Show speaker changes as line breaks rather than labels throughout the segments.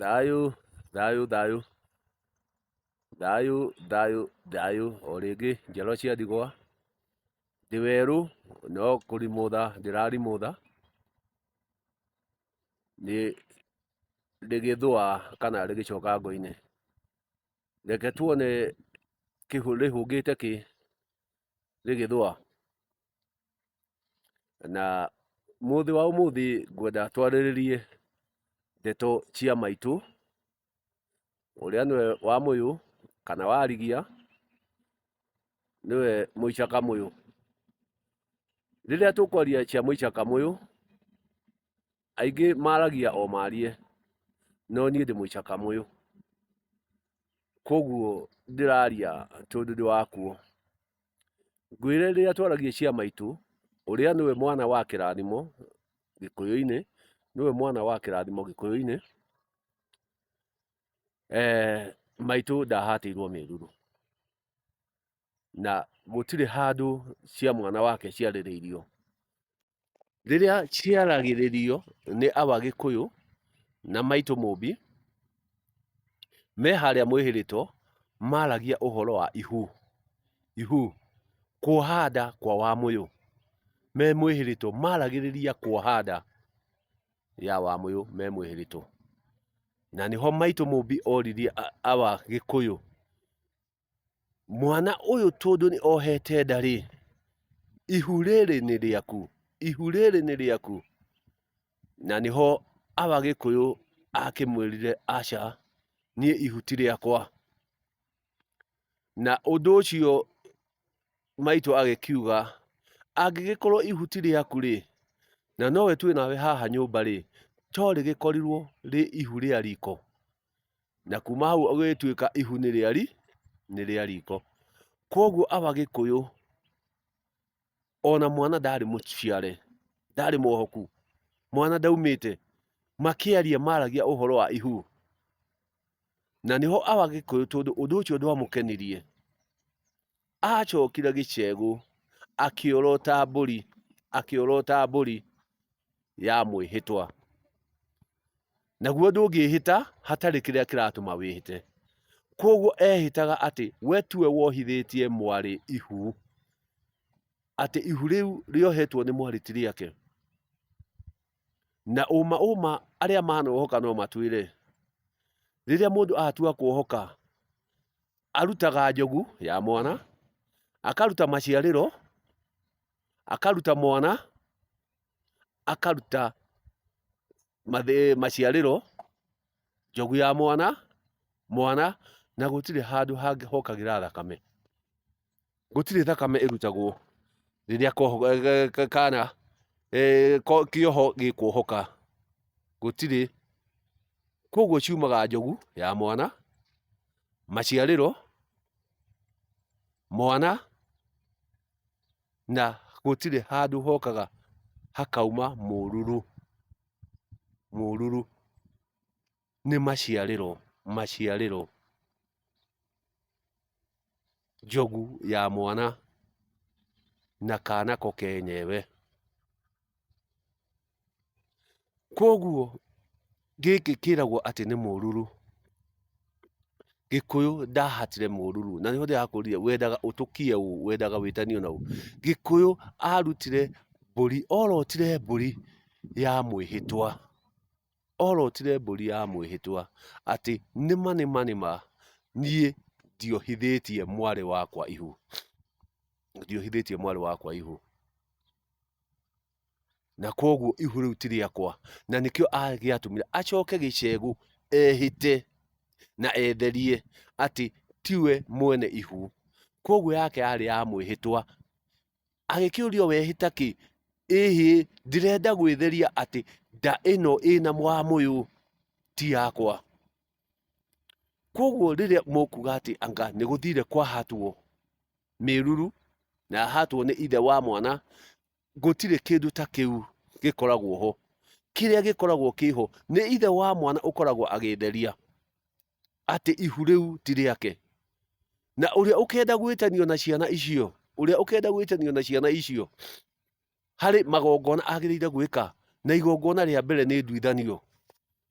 Thayũ, thayũ, thayũ, thayũ, thayũ, thayũ, o rĩngĩ njiarwa cia ndigwa, ndĩ werũ, no kũrimũtha ndĩrarimũtha, rĩgĩthũa kana rĩgĩcoka ngo-inĩ. Reke tuone rĩhũngĩte kĩ rĩgĩthũa. Na mũthĩ wa ũmũthĩ ngwenda twarĩrĩrie ndeto cia maitũ, ũrĩa nĩwe Wamũyũ kana Warigia, nĩwe Mũicakamũyũ. Rĩrĩa tũkwaria cia Mũicakamũyũ, aingĩ maragia o marie, no niĩ ndĩ Mũicakamũyũ, koguo ndĩraria tondũ ndĩ wakuo. Ngwĩre rĩrĩa twaragia cia maitũ, ũrĩa nĩwe mwana wa kĩrathimo Gĩkũyũ-inĩ, nĩwe mwana wa kĩrathimo Gĩkũyũ-inĩ, maitũ ndahatĩirwo mĩruru, na gũtirĩ handũ cia mwana wake ciarĩrĩirio. Rĩrĩa ciaragĩrĩrio nĩ Abagĩkũyũ na maitũ Mũmbi, me harĩa mwĩhĩrĩtwo, maragia ũhoro wa ihu. Ihu, kuoha nda kwa Wamũyũ. Me mwĩhĩrĩtwo maragĩrĩria kuoha nda ya Wamũyũ me mwĩhĩrĩtwo. Na nĩho maitũ Mũmbi oririe Abagĩkũyũ, mwana ũyũ tondũ nĩ ohete nda-rĩ, ihu rĩrĩ nĩ rĩaku, ihu rĩrĩ nĩ rĩaku. Na nĩho Abagĩkũyũ akĩmwĩrire aca, niĩ ihu ti rĩakwa. Na ũndũ ũcio maitũ agĩkiuga, angĩgĩkorwo ihu ti rĩaku-rĩ, na nowe twĩ nawe haha nyũmba-rĩ, to rĩgĩkorirwo rĩ ihu rĩa riko. Na kuma hau gũgĩtuĩka ihu nĩ rĩa riko. Koguo Abagĩkũyũ, ona mwana ndarĩ mũciare, ndarĩ mũohoku, mwana ndaumĩte, makĩaria maragia ũhoro wa ihu. Na nĩho Abagĩkũyũ tondũ ũndũ ũcio ndwamũkenirie, acokire gĩcegũ, akĩorota mbũri ya mwĩhĩtwa. Naguo ndũngĩhĩta hatarĩ kĩrĩa kĩratũma wĩhĩte. Koguo ehĩtaga atĩ we tiwe wohithĩtie mwarĩ ihu, atĩ ihu rĩu rĩohetwo nĩ mwarĩ ti rĩake. Na ũma arĩa manohoka no matwĩre, rĩrĩa mũndũ atua kuohoka, arutaga njogu ya mwana, akaruta maciarĩro, akaruta mwana, akaruta maciarĩro, njogu ya mwana, na gũtirĩ handũ hangĩ hokagĩra thakame. Gũtirĩ thakame ĩrutagwo rĩrĩa kana kĩoho gĩkuohoka, gũtirĩ. Koguo ciumaga njogu ya mwana, maciarĩro, mwana, na gũtirĩ handũ hokaga hakauma mũruru. Mũruru nĩ maciarĩro, njogu ya mwana na kanako kenyewe. Koguo gĩkĩ kĩragwo atĩ nĩ mũruru. Gĩkũyũ ndahatire mũruru, na nĩho ndĩrakũria wendaga ũtũkie ũũ, wendaga wĩtanio na ũũ. Gĩkũyũ arutire mbũri, orotire mbũri ya mwĩhĩtwa, atĩ nĩma niĩ ndiohithĩtie mwarĩ wakwa ihu, na koguo ihu rĩu ti rĩakwa. Na nĩkĩo agĩatũmire acoke gĩcegũ ehĩte na etherie atĩ tiwe mwene ihu. Koguo yake yarĩ ya mwĩhĩtwa. Agĩkĩũrio wehĩta kĩ? Ĩhĩ, ndĩrenda gwĩtheria atĩ nda ĩno ĩna Wamũyũ ti yakwa. Koguo rĩrĩa mũkuga atĩ anga nĩgũthire kwahatwo mĩruru, na yahatwo nĩ ithe wa mwana, gũtirĩ kĩndũ ta kĩu gĩkoragwo ho. Kĩrĩa gĩkoragwo kĩho nĩ ithe wa mwana ũkoragwo agĩtheria atĩ ihu rĩu ti rĩake. Na ũrĩa ũkenda gwĩtanio na ciana icio, harĩ magongona agĩrĩire gwĩka, na igongona rĩa mbere nĩ nduithanio.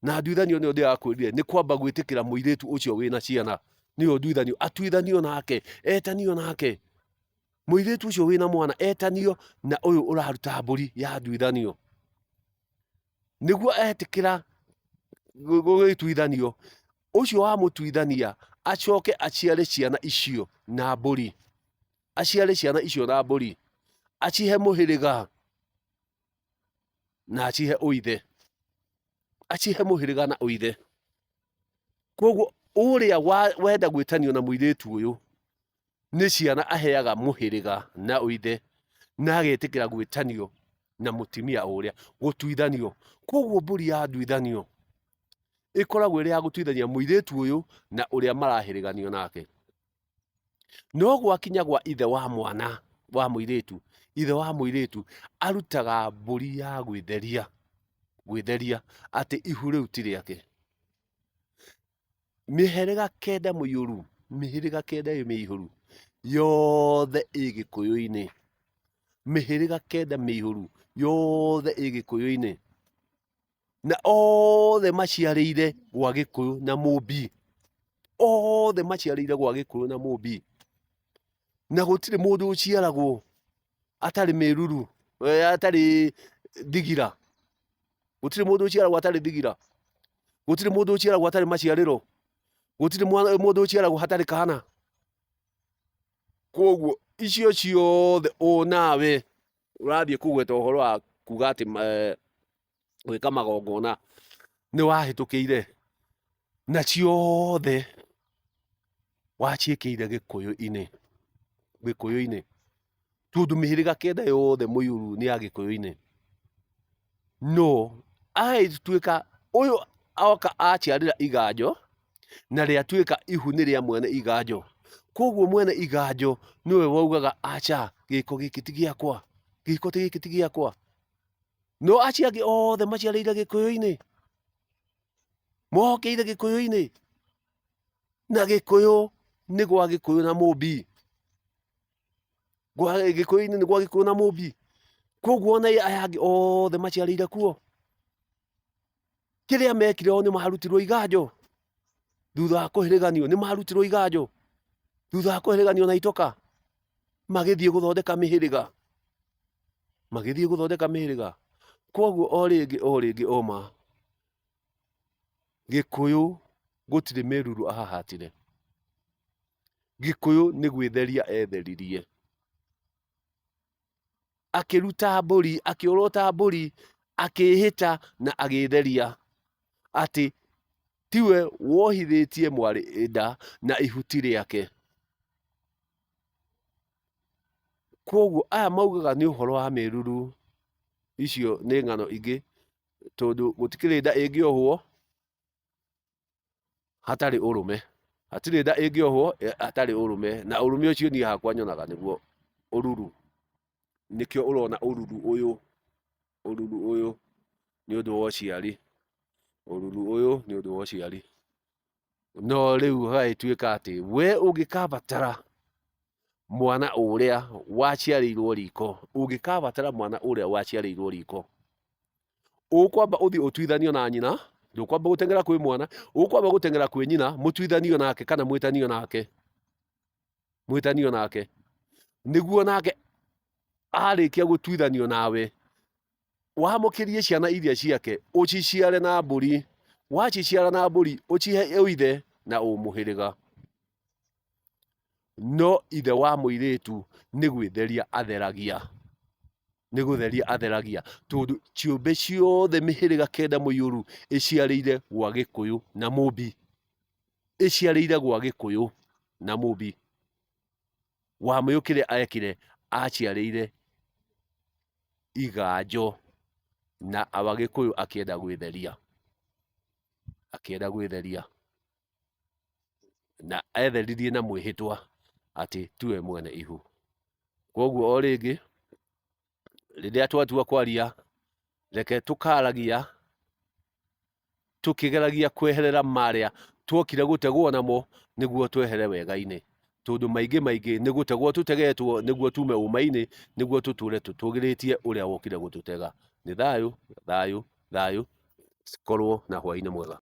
na nduithanio nĩyo ndĩrakwĩrire nĩ kwamba gwĩtĩkĩra mũirĩtu ũcio wĩna ciana, nĩyo nduithanio, atuithanio nake, etanio nake. Mũirĩtu ũcio wĩna mwana etanio na ũyũ ũraruta mbũri ya nduithanio, nĩguo etĩkĩra gũgĩtuithanio, ũcio wamũtuithania acoke aciare ciana icio na mbũri, aciare ciana icio na mbũri, acihe mũhĩrĩga na acihe ũithe, acihe mũhĩrĩga na ũithe. Koguo ũrĩa wenda gwĩtanio na mũirĩtu ũyũ nĩ ciana aheaga mũhĩrĩga na ũithe, na agetĩkĩra gwĩtanio na mũtumia ũrĩa, gũtuithanio. Koguo mbũri ya nduithanio ĩkoragwo ĩrĩ ya gũtuithania mũirĩtu ũyũ na ũrĩa marahĩrĩganio nake. No gwakinya gwa ithe wa mwana wa mũirĩtu, ithe wa mũirĩtu arutaga mbũri ya gwĩtheria atĩ ihu rĩu ti rĩake. Mĩhĩrĩga kenda mĩihũru, mĩhĩrĩga kenda mĩihũru yothe ĩ Gĩkũyũ-inĩ, mĩhĩrĩga kenda mĩihũru yothe ĩ Gĩkũyũ-inĩ, na othe maciarĩire gwa Gĩkũyũ na Mũmbi, othe maciarĩire gwa Gĩkũyũ na Mũmbi, na gũtirĩ mũndũ ũciaragwo atarĩ mĩruru, atarĩ thigira, gũtirĩ mũndũ ũciaragwo atarĩ thigira, gũtirĩ mũndũ ũciaragwo atarĩ maciarĩro, gũtirĩ mũndũ ũciaragwo hatarĩ kana. Koguo icio ciothe nawe ũrathiĩ kũgweta ũhoro wa kuga atĩ gwĩka magongona nĩ wahĩtũkĩire, na ciothe waciĩkĩire Gĩkũyũ-inĩ, tondũ mĩhĩrĩga kenda yothe mũihũru nĩ ya Gĩkũyũ-inĩ. No agĩtuĩka ũyũ oka aciarĩra iganjo na rĩatuĩka ihu nĩ rĩa mwene iganjo, koguo mwene iganjo nĩwe waugaga aca, gĩko gĩkĩ ti gĩakwa, gĩko gĩkĩ ti gĩakwa. No acio angĩ othe maciarĩire Gĩkũyũ-inĩ, mohokeire Gĩkũyũ-inĩ, na Gĩkũyũ nĩ gwa Gĩkũyũ na Mũmbi, Gĩkũyũ-inĩ nĩ gwa Gĩkũyũ na Mũmbi. Koguo ona aya angĩ othe maciarĩire kuo, kĩrĩa mekire o nĩ marutirwo iganjo thutha wa kũhĩrĩganio, nĩ marutirwo iganjo thutha wa kũhĩrĩganio na itoka, magĩthiĩ gũthondeka mĩhĩrĩga, koguo o rĩngĩ oma, Gĩkũyũ gũtirĩ mĩruru ahahatire, Gĩkũyũ nĩ gwĩtheria etheririe, akĩruta mbũri, akĩorota mbũri, akĩhĩta na agĩtheria, atĩ tiwe wohithĩtie mwarĩ nda na ihu ti rĩake. Koguo aya maugaga nĩ ũhoro wa mĩruru, icio nĩ ng'ano ingĩ, tondũ gũtikĩrĩ nda ĩngĩohwo hatarĩ ũrũme, hatirĩ nda ĩngĩohwo hatarĩ ũrũme, na ũrũme ũcio niĩ hakwa nyonaga nĩguo ũruru. Nĩkĩo ũrona ũruru ũyũ nĩ ũndũ wa ũciari, no rĩu hagagĩtuĩka atĩ we ũngĩkabatara mwana ũrĩa waciarĩirwo riko, ũkwamba ũthiĩ ũtuithanio na nyina, ndũkwamba gũteng'era kwĩ mwana, ũkwamba gũteng'era kwĩ nyina, mũtuithanio nake kana mwĩtanio nake, nĩguo nake arĩkia gũtuithanio nawe, wamũkĩrie ciana iria ciake, ũciciare na mbũri, waciciara na mbũri ũcihe ũithe na ũmũhĩrĩga. No ithe wa mũirĩtu nĩ gwĩtheria atheragia, tondũ ciũmbe ciothe mĩhĩrĩga kenda mũihũru ĩciarĩire gwa Gĩkũyũ na Mũmbi, Wamũyũ kĩrĩa ekire aciarĩire iganjo, na Wagĩkũyũ akĩenda gwĩtheria, na etheririe na mwĩhĩtwa atĩ tiwe mwene ihu. Koguo o rĩngĩ rĩrĩa twatua kwaria, reke tũkaragia tũkĩgeragia kweherera marĩa tuokire gũtegwo namo nĩguo twehere wega-inĩ, tondũ maingĩ nĩ gũtegwo tũtegetwo nĩguo tume ũma-inĩ, nĩguo tũtũre tũtũgĩrĩtie ũrĩa wokire gũtũtega. Nĩ thayũ. Korwo na hwaĩ-inĩ mwega.